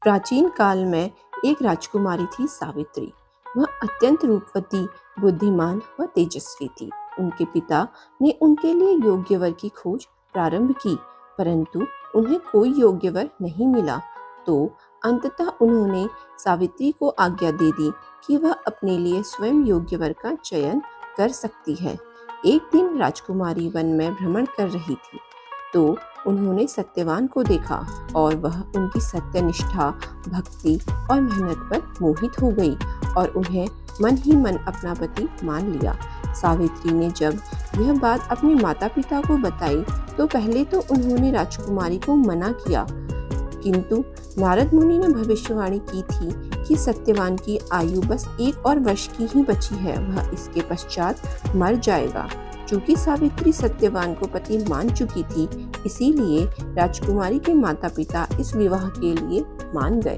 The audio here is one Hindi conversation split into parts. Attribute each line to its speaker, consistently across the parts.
Speaker 1: प्राचीन काल में एक राजकुमारी थी सावित्री। वह अत्यंत रूपवती, बुद्धिमान व तेजस्वी थी। उनके पिता ने उनके लिए योग्य वर की खोज प्रारंभ की, परंतु उन्हें कोई योग्य वर नहीं मिला। तो अंततः उन्होंने सावित्री को आज्ञा दे दी कि वह अपने लिए स्वयं योग्य वर का चयन कर सकती है। एक दिन राजकुमारी वन में भ्रमण कर रही थी, तो उन्होंने सत्यवान को देखा और वह उनकी सत्यनिष्ठा, भक्ति और मेहनत पर मोहित हो गई और उन्हें मन ही मन अपना पति मान लिया। सावित्री ने जब यह बात अपने माता पिता को बताई तो पहले तो उन्होंने राजकुमारी को मना किया, किंतु नारद मुनि ने भविष्यवाणी की थी कि सत्यवान की आयु बस 1 और वर्ष की ही बची है, वह इसके पश्चात मर जाएगा। चूंकि सावित्री सत्यवान को पति मान चुकी थी, इसीलिए राजकुमारी के माता पिता इस विवाह के लिए मान गए।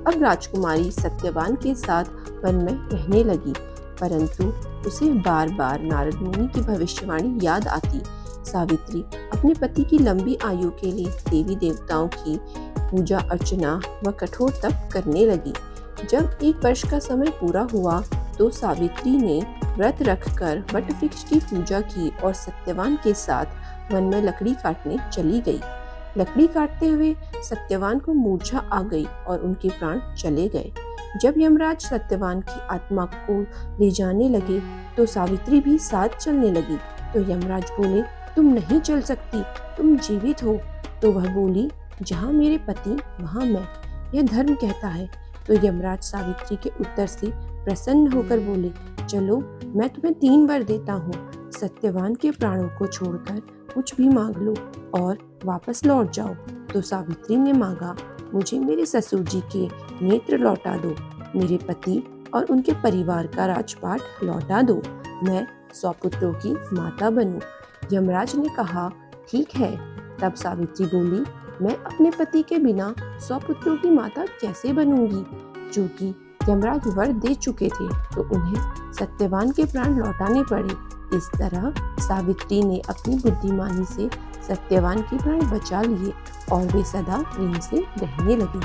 Speaker 1: अब राजकुमारी सत्यवान के साथ वन में रहने लगी, परंतु उसे बार बार नारद मुनि की भविष्यवाणी याद आती। सावित्री अपने पति की लंबी आयु के लिए देवी देवताओं की पूजा अर्चना व कठोर तप करने लगी। जब 1 वर्ष का समय पूरा हुआ तो सावित्री ने व्रत रखकर वट वृक्ष की पूजा की और सत्यवान के साथ वन में लकड़ी काटने चली गई। लकड़ी काटते हुए सत्यवान को मूर्छा आ गई और उनके प्राण चले गए। जब यमराज सत्यवान की आत्मा को ले जाने लगे तो सावित्री भी साथ चलने लगी। तो यमराज बोले, तुम नहीं चल सकती, तुम जीवित हो। तो वह बोली, जहाँ मेरे पति वहाँ मैं, यह धर्म कहता है। तो यमराज सावित्री के उत्तर से प्रसन्न होकर बोले, चलो मैं तुम्हें 3 वर देता हूँ। सत्यवान के प्राणों को छोड़कर कुछ भी मांग लो और वापस लौट जाओ। तो सावित्री ने मांगा, मुझे मेरे ससुर जी के नेत्र लौटा दो, मेरे पति और उनके परिवार का राजपाट लौटा दो, मैं 100 पुत्रों की माता बनूं। यमराज ने कहा, ठीक है। तब सावित्री बोली, मैं अपने पति के बिना 100 पुत्रों की माता कैसे बनूंगी? चूंकि यमराज वर दे चुके थे तो उन्हें सत्यवान के प्राण लौटाने पड़े। इस तरह सावित्री ने अपनी बुद्धिमानी से सत्यवान के प्राण बचा लिए और वे सदा प्रेम से रहने लगी।